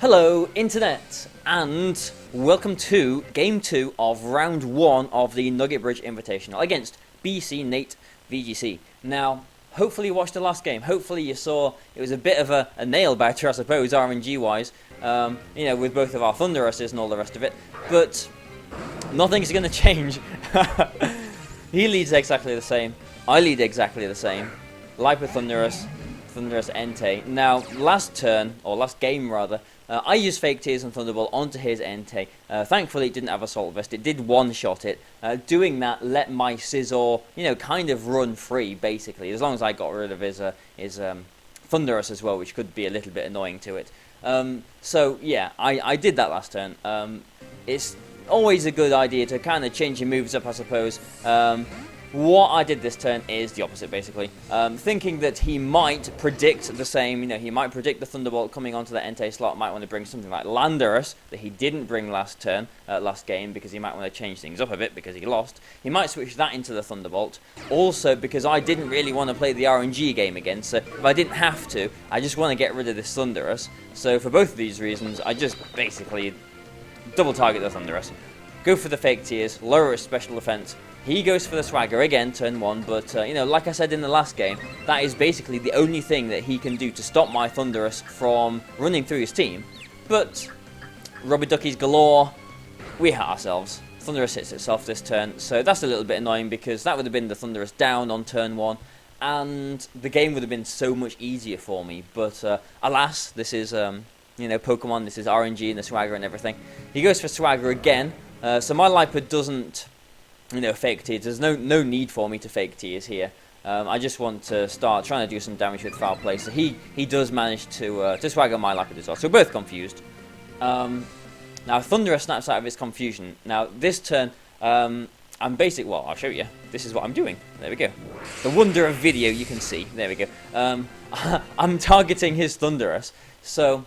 Hello Internet, and welcome to Game 2 of Round 1 of the Nugget Bridge Invitational against BCnateVGC. Now, hopefully you watched the last game. Hopefully you saw it was a bit of a nail-biter, I suppose, RNG-wise, with both of our Thunderuses and all the rest of it. But nothing's going to change. He leads exactly the same. I lead exactly the same. Like with Thunderus Entei. Now, last game rather, I used Fake Tears and Thunderbolt onto his Entei. Thankfully, it didn't have Assault Vest. It did one-shot it. Doing that let my Scizor, kind of run free, basically, as long as I got rid of his Thunderus as well, which could be a little bit annoying to it. So, yeah, I did that last turn. It's always a good idea to kind of change your moves up, I suppose. What I did this turn is the opposite, basically. Thinking that he might predict the same, he might predict the Thunderbolt coming onto the Entei slot, might want to bring something like Landorus, that he didn't bring last game, because he might want to change things up a bit because he lost. He might switch that into the Thunderbolt. Also, because I didn't really want to play the RNG game again, so if I didn't have to, I just want to get rid of this Thunderus. So for both of these reasons, I just basically double target the Thunderus. Go for the Fake Tears, lower his special defense. He goes for the Swagger again, turn 1, but, like I said in the last game, that is basically the only thing that he can do to stop my Thunderus from running through his team. But, rubber duckies galore, we hit ourselves. Thunderus hits itself this turn, so that's a little bit annoying because that would have been the Thunderus down on turn 1, and the game would have been so much easier for me. But, alas, this is, Pokemon, this is RNG and the Swagger and everything. He goes for Swagger again, so my Lipard doesn't Fake Tears. There's no need for me to Fake Tears here. I just want to start trying to do some damage with Foul Play. So he does manage to Swagger my Lipard as well. So we're both confused. Now Thunderous snaps out of his confusion. Now this turn, I'll show you. This is what I'm doing. There we go. The wonder of video, you can see. There we go. I'm targeting his Thunderous. So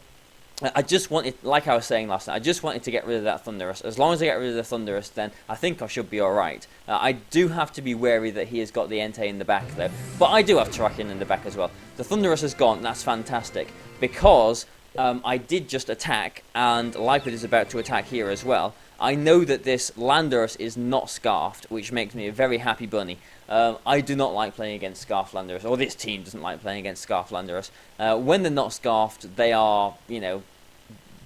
I just wanted, like I was saying last night, I just wanted to get rid of that Thunderous. As long as I get rid of the Thunderous, then I think I should be alright. I do have to be wary that he has got the Entei in the back, though. But I do have Terrakion in the back as well. The Thunderous is gone, that's fantastic. Because I did just attack, and Lipard is about to attack here as well. I know that this Landorus is not Scarfed, which makes me a very happy bunny. I do not like playing against Scarfed Landorus, or this team doesn't like playing against Scarfed Landorus. When they're not Scarfed, they are,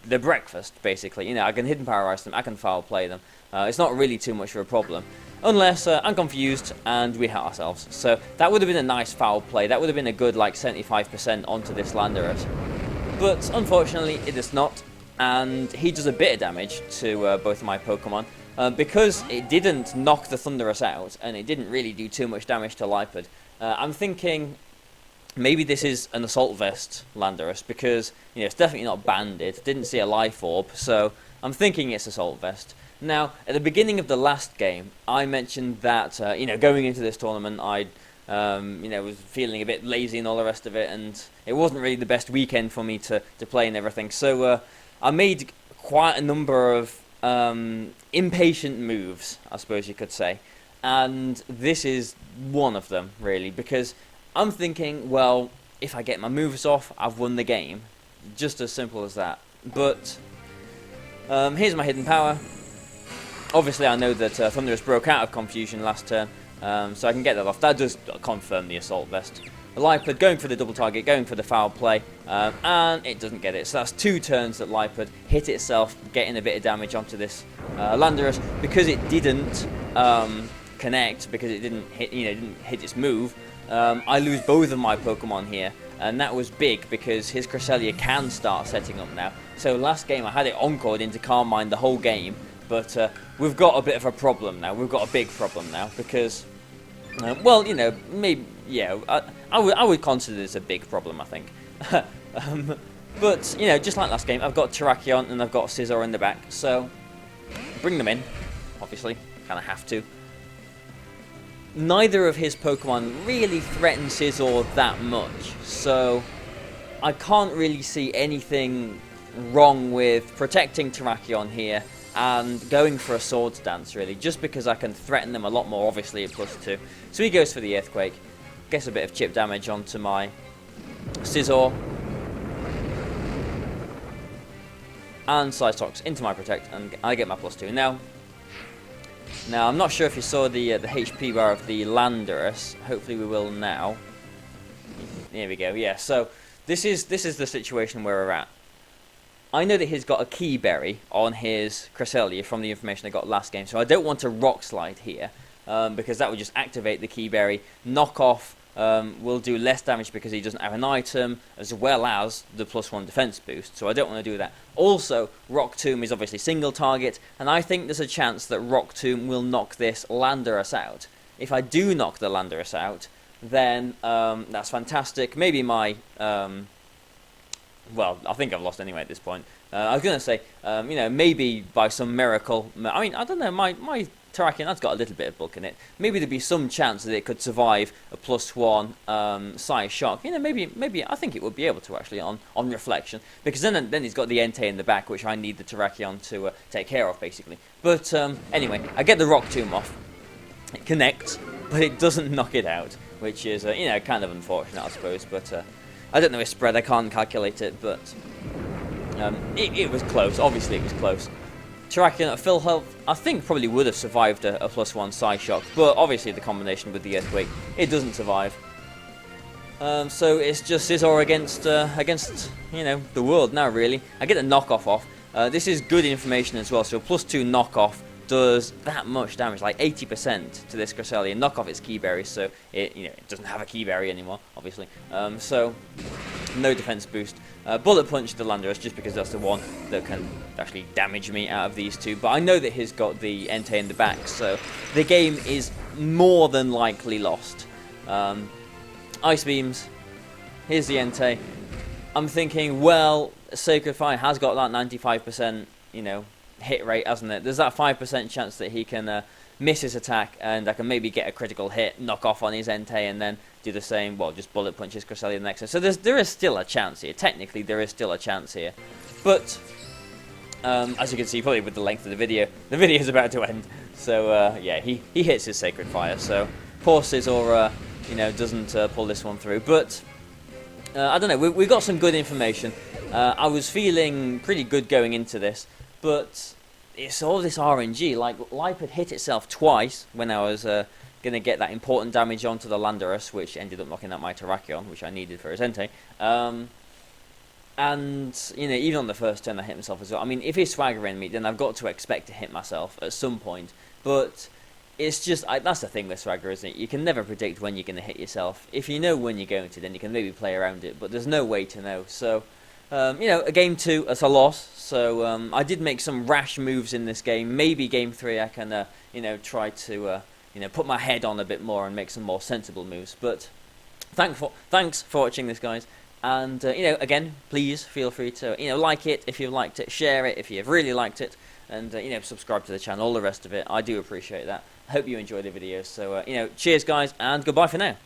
they're breakfast, basically. I can Hidden Paralyze them, I can Foul Play them. It's not really too much of a problem. Unless I'm confused and we hit ourselves. So that would have been a nice Foul Play. That would have been a good, 75% onto this Landorus. But unfortunately, it is not. And he does a bit of damage to both of my Pokemon. Because it didn't knock the Thunderous out, and it didn't really do too much damage to Lipard, I'm thinking maybe this is an Assault Vest Landorus, because it's definitely not banded, didn't see a Life Orb, so I'm thinking it's Assault Vest. Now, at the beginning of the last game, I mentioned that, going into this tournament, I was feeling a bit lazy and all the rest of it, and it wasn't really the best weekend for me to play and everything, so I made quite a number of impatient moves, I suppose you could say, and this is one of them, really, because I'm thinking, well, if I get my moves off, I've won the game. Just as simple as that. But here's my hidden power. Obviously, I know that Thunderous broke out of confusion last turn, so I can get that off. That does confirm the Assault Vest. The Lipard going for the double target, going for the Foul Play, and it doesn't get it. So that's 2 turns that Lipard hit itself, getting a bit of damage onto this Landorus. Because it didn't connect, because it didn't hit its move, I lose both of my Pokemon here, and that was big because his Cresselia can start setting up now. So last game I had it encored into Calm Mind the whole game, but we've got a bit of a problem now. We've got a big problem now because, maybe, yeah, I would consider this a big problem, I think. But, just like last game, I've got Terrakion and I've got Scizor in the back, so bring them in, obviously, kind of have to. Neither of his Pokemon really threaten Scizor that much, so I can't really see anything wrong with protecting Terrakion here and going for a Swords Dance, really, just because I can threaten them a lot more, obviously, at +2. So he goes for the Earthquake, gets a bit of chip damage onto my Scizor. and Side Stocks into my Protect, and I get my +2. Now I'm not sure if you saw the HP bar of the Landorus. Hopefully we will now. There we go. Yeah. So this is the situation where we're at. I know that he's got a Key Berry on his Cresselia from the information I got last game, so I don't want to Rock Slide here because that would just activate the Key Berry. Knock off will do less damage because he doesn't have an item, as well as the +1 defense boost, so I don't want to do that. Also, Rock Tomb is obviously single target, and I think there's a chance that Rock Tomb will knock this Landorus out. If I do knock the Landorus out, then that's fantastic. Maybe my... well, I think I've lost anyway at this point. I was going to say, you know, maybe by some miracle... I mean, I don't know, my Terrakion, that's got a little bit of bulk in it. Maybe there'd be some chance that it could survive a +1 Psy Shock. You know, maybe I think it would be able to, actually, on reflection. Because then he's got the Entei in the back, which I need the Terrakion to take care of, basically. But, anyway, I get the Rock Tomb off. It connects, but it doesn't knock it out, which is, you know, kind of unfortunate, I suppose. But I don't know his spread, I can't calculate it, but it was close. Obviously, it was close. Terrakion at full health, I think probably would have survived a +1 Psy Shock, but obviously the combination with the Earthquake, it doesn't survive. So it's just Scizor against you know, the world now, really. I get a knockoff off. This is good information as well, so a +2 knockoff does that much damage, like 80% to this Cresselia. Knock off its Key Berry, so it, you know, it doesn't have a Key Berry anymore, obviously. So no defense boost. Bullet Punch the Landorus, just because that's the one that can actually damage me out of these two. But I know that he's got the Entei in the back, so the game is more than likely lost. Ice Beams. Here's the Entei. I'm thinking, well, Sacred Fire has got that 95%, you know, hit rate, hasn't it? There's that 5% chance that he can miss his attack, and I can maybe get a critical hit, knock off on his Entei, and then do the same. Well, just Bullet Punch his Cresselia next time. So there is still a chance here. Technically, there is still a chance here. But as you can see, probably with the length of the video is about to end. So yeah, he hits his Sacred Fire. So poor Scizor, you know, doesn't pull this one through. But I don't know. We got some good information. I was feeling pretty good going into this. But it's all this RNG. Like, Lipe had hit itself twice when I was going to get that important damage onto the Landorus, which ended up knocking out my Terrakion, which I needed for his Entei. And, you know, even on the first turn I hit myself as well. I mean, if he's swaggering me, then I've got to expect to hit myself at some point. But it's just, that's the thing with Swagger, isn't it? You can never predict when you're going to hit yourself. If you know when you're going to, then you can maybe play around it. But there's no way to know. So... you know, a game 2, that's a loss, so I did make some rash moves in this game. Maybe game 3 I can, you know, try to, you know, put my head on a bit more and make some more sensible moves. But thanks for watching this, guys. And, you know, again, please feel free to, you know, like it if you liked it, share it if you've really liked it, and, you know, subscribe to the channel, all the rest of it. I do appreciate that. I hope you enjoyed the video. So, you know, cheers, guys, and goodbye for now.